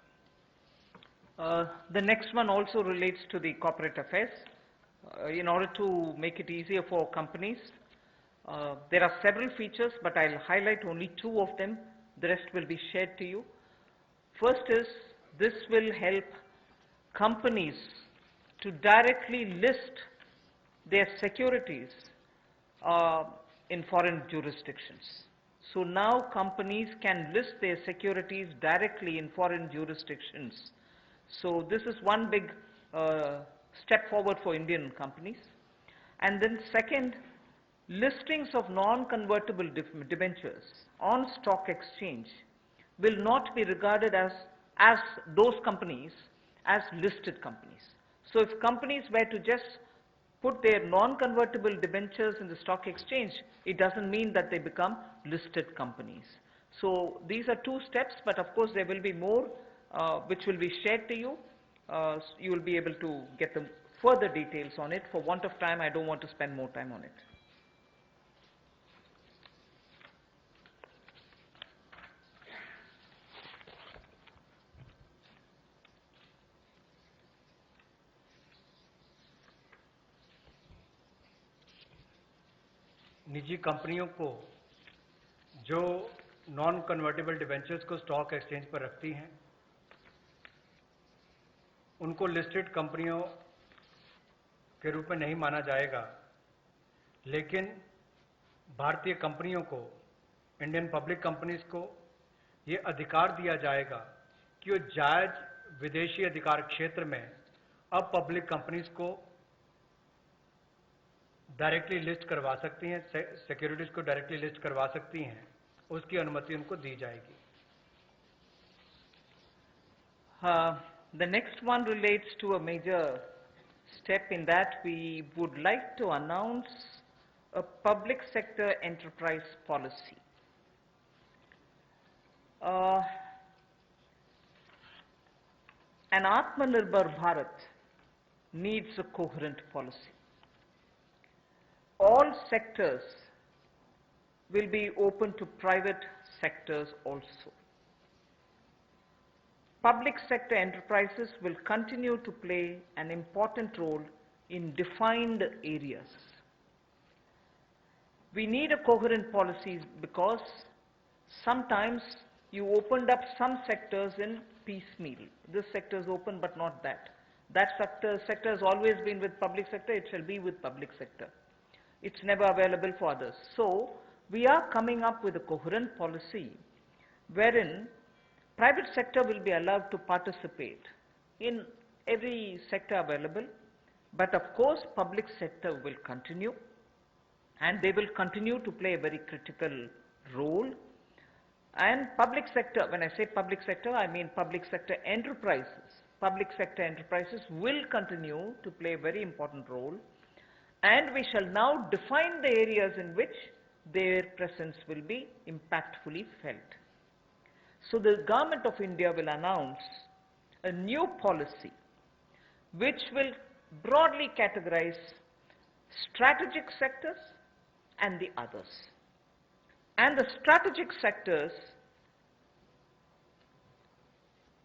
The next one also relates to the corporate affairs. In order to make it easier for companies, there are several features, but I'll highlight only 2 of them. The rest will be shared to you. First is, this will help companies to directly list their securities in foreign jurisdictions. So now companies can list their securities directly in foreign jurisdictions. So this is one big step forward for Indian companies. And then second, listings of non-convertible debentures on stock exchange will not be regarded as those companies as listed companies. So if companies were to just put their non-convertible debentures in the stock exchange, it doesn't mean that they become listed companies. So these are 2 steps, but of course there will be more which will be shared to you. You will be able to get the further details on it. For want of time, I don't want to spend more time on it. निजी कंपनियों को जो non convertible debentures को stock exchange पर रखती हैं, उनको listed कंपनियों के रूप में नहीं माना जाएगा, लेकिन भारतीय कंपनियों को, इंडियन पब्लिक कंपनीज को ये अधिकार दिया जाएगा कि वो जायज विदेशी अधिकार क्षेत्र में अब पब्लिक कंपनीज को डायरेक्टली लिस्ट करवा सकती हैं, सिक्योरिटीज को डायरेक्टली लिस्ट करवा सकती हैं, उसकी अनुमति उनको दी जाएगी। The next one relates to a major step in that we would like to announce a public sector enterprise policy. An Atmanirbhar Bharat needs a coherent policy. All sectors will be open to private sectors also. Public sector enterprises will continue to play an important role in defined areas. We need a coherent policy because sometimes you opened up some sectors in piecemeal. This sector is open but not that. That sector has always been with public sector, it shall be with public sector. It's never available for others. So we are coming up with a coherent policy wherein private sector will be allowed to participate in every sector available, but of course public sector will continue, and they will continue to play a very critical role. And public sector, when I say public sector, I mean public sector enterprises. Public sector enterprises will continue to play a very important role, and we shall now define the areas in which their presence will be impactfully felt. So the Government of India will announce a new policy which will broadly categorize strategic sectors and the others. And the strategic sectors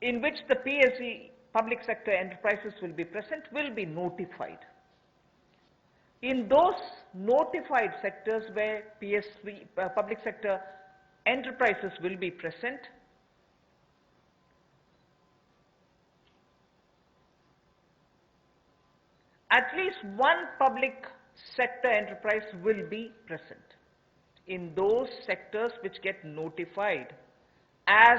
in which the PSE, public sector enterprises, will be present will be notified. In those notified sectors where PSV, public sector enterprises will be present, at least one public sector enterprise will be present. In those sectors which get notified as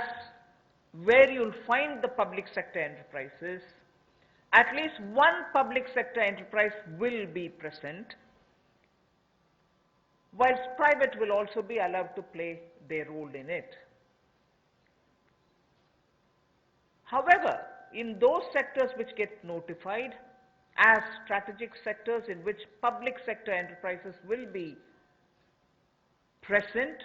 where you'll find the public sector enterprises, at least one public sector enterprise will be present, whilst private will also be allowed to play their role in it. However, in those sectors which get notified as strategic sectors in which public sector enterprises will be present,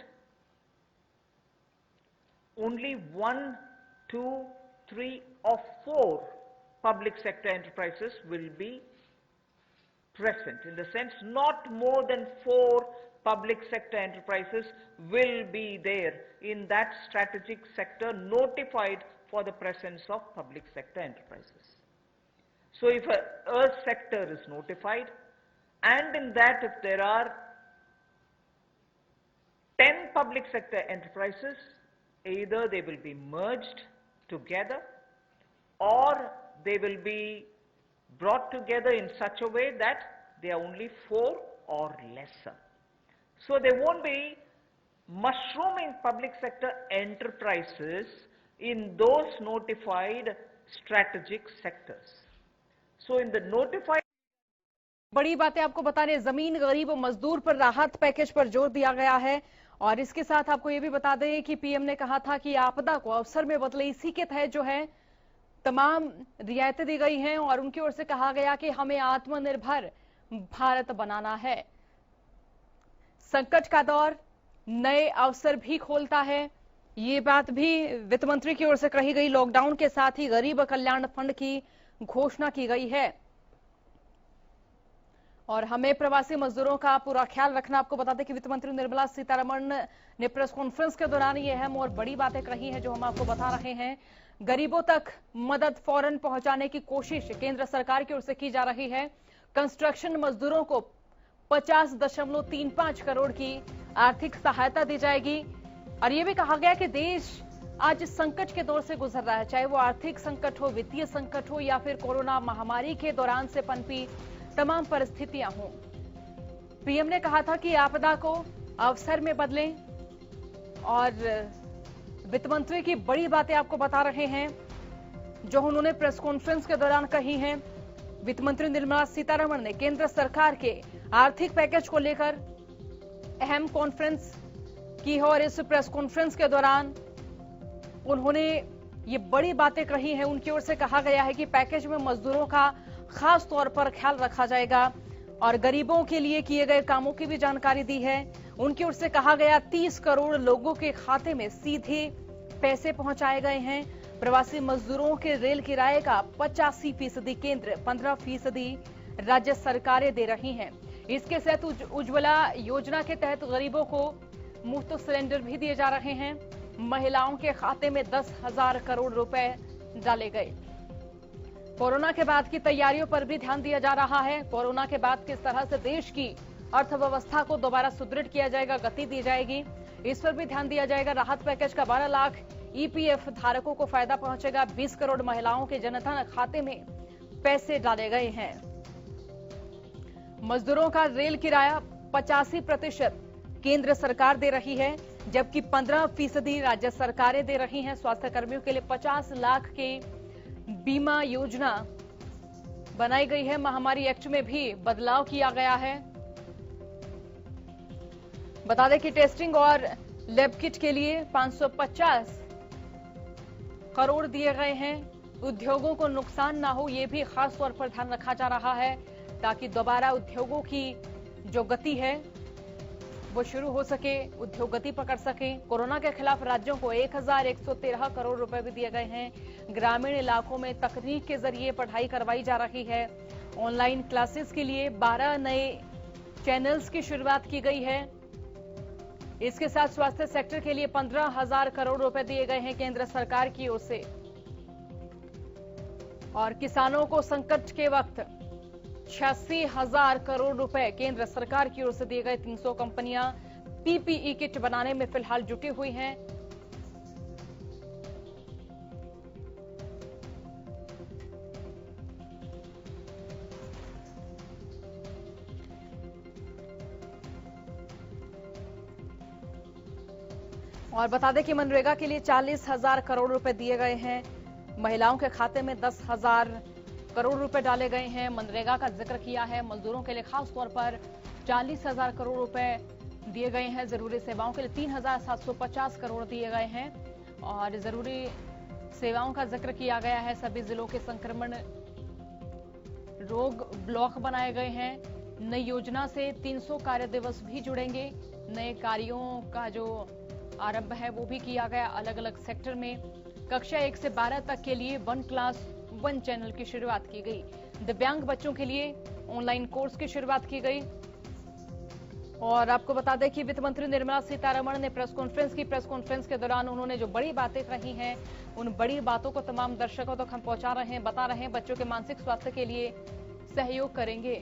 only 1, 2, 3 or 4 public sector enterprises will be present. In the sense, not more than 4 public sector enterprises will be there in that strategic sector notified for the presence of public sector enterprises. So if a sector is notified, and in that if there are 10 public sector enterprises, either they will be merged together or they will be brought together in such a way that they are only 4 or lesser. So there won't be mushrooming public sector enterprises in those notified strategic sectors. So in the notified बड़ी बातें आपको बता रहे, जमीन गरीब और मजदूर पर राहत पैकेज पर जोर दिया गया है। और इसके साथ आपको यह भी बता दें कि पीएम ने कहा था कि आपदा को अवसर में बदले, इसी के तहत जो है तमाम रियायतें दी गई हैं और उनकी ओर से कहा गया कि हमें आत्मनिर्भर भारत बनाना है। संकट का दौर नए अवसर भी खोलता है, ये बात भी वित्त मंत्री की ओर से कही गई। लॉकडाउन के साथ ही गरीब कल्याण फंड की घोषणा की गई है और हमें प्रवासी मजदूरों का पूरा ख्याल रखना। आपको बता दें कि वित्त मंत्री निर्मला सीतारमण ने प्रेस कॉन्फ्रेंस के दौरान ये अहम और बड़ी बातें कही हैं जो हम आपको बता रहे हैं। गरीबों तक मदद फौरन पहुंचाने की कोशिश केंद्र सरकार की ओर से की जा रही है। कंस्ट्रक्शन मजदूरों को 50.35 करोड़ की आर्थिक सहायता दी जाएगी और यह भी कहा गया कि देश आज संकट के दौर से गुजर रहा है, चाहे वो आर्थिक संकट हो, वित्तीय संकट हो या फिर कोरोना महामारी के दौरान से पनपी तमाम परिस्थितियां हों। पीएम ने कहा था कि आपदा को अवसर में बदलें और वित्त मंत्री की बड़ी बातें आपको बता रहे हैं जो उन्होंने प्रेस कॉन्फ्रेंस के दौरान कही हैं। वित्त मंत्री निर्मला सीतारमण ने केंद्र सरकार के आर्थिक पैकेज को लेकर अहम कॉन्फ्रेंस की है और इस प्रेस कॉन्फ्रेंस के दौरान उन्होंने ये बड़ी बातें कही हैं। उनकी ओर से कहा गया है कि पैकेज में मजदूरों का खास तौर पर ख्याल रखा जाएगा और गरीबों के लिए किए गए कामों की भी जानकारी दी है। उनकी ओर से कहा गया 30 करोड़ लोगों के खाते में सीधे पैसे पहुंचाए गए हैं। प्रवासी मजदूरों के रेल किराए का 85% केंद्र, 15% राज्य सरकारें दे रही हैं। इसके साथ उज्ज्वला योजना के तहत गरीबों को मुफ्त सिलेंडर भी दिए जा रहे हैं। महिलाओं के खाते में 10,000 करोड़ रुपए डाले गए। कोरोना के बाद की तैयारियों पर भी ध्यान दिया जा रहा है। कोरोना के बाद किस तरह से देश की अर्थव्यवस्था को दोबारा सुदृढ़ किया जाएगा, गति दी जाएगी, इस पर भी ध्यान दिया जाएगा। राहत पैकेज का 12 लाख ईपीएफ धारकों को फायदा पहुंचेगा। 20 करोड़ महिलाओं के जनधन खाते में पैसे डाले गए हैं। मजदूरों का रेल किराया 85% केंद्र सरकार दे रही है जबकि 15% राज्य सरकारें दे रही हैं। स्वास्थ्य कर्मियों के लिए 50 लाख के बीमा योजना बनाई गई है। महामारी एक्ट में भी बदलाव किया गया है। बता दें कि टेस्टिंग और लैब किट के लिए 550 करोड़ दिए गए हैं। उद्योगों को नुकसान ना हो, यह भी खास तौर पर ध्यान रखा जा रहा है ताकि दोबारा उद्योगों की जो गति है वो शुरू हो सके, उद्योग गति पकड़ सके। कोरोना के खिलाफ राज्यों को 1113 करोड़ रुपए भी दिए गए हैं। ग्रामीण इलाकों में तकनीक के जरिए पढ़ाई करवाई जा रही है। ऑनलाइन क्लासेस के लिए 12 नए चैनल्स की शुरुआत की गई है। इसके साथ स्वास्थ्य सेक्टर के लिए 15,000 करोड़ रुपए दिए गए हैं केंद्र सरकार की ओर से। और किसानों को संकट के वक्त 86,000 करोड़ रुपए केंद्र सरकार की ओर से दिए गए। 300 कंपनियां पीपीई किट बनाने में फिलहाल जुटी हुई हैं। और बता दें कि मनरेगा के लिए 40,000 करोड़ रुपए दिए गए हैं। महिलाओं के खाते में 10,000 करोड़ रुपए डाले गए हैं। मनरेगा का जिक्र किया है। मजदूरों के लिए खास तौर पर 40,000 करोड़ रुपए दिए गए हैं। जरूरी सेवाओं के लिए 3,750 करोड़ दिए गए हैं और जरूरी सेवाओं का जिक्र किया गया है। सभी जिलों के संक्रमण रोग ब्लॉक बनाए गए हैं। नई योजना से 300 कार्य दिवस भी जुड़ेंगे। नए कार्यों का जो आरंभ है वो भी किया गया। अलग अलग सेक्टर में कक्षा 1 से 12 तक के लिए 1 क्लास 1 चैनल की शुरुआत की गई। दिव्यांग बच्चों के लिए ऑनलाइन कोर्स की शुरुआत की गई और आपको बता दें कि वित्त मंत्री निर्मला सीतारमण ने प्रेस कॉन्फ्रेंस की। प्रेस कॉन्फ्रेंस के दौरान उन्होंने जो बड़ी बातें कही हैं, उन बड़ी बातों को तमाम दर्शकों तक हम पहुंचा रहे हैं, बता रहे हैं बच्चों के मानसिक स्वास्थ्य के लिए सहयोग करेंगे।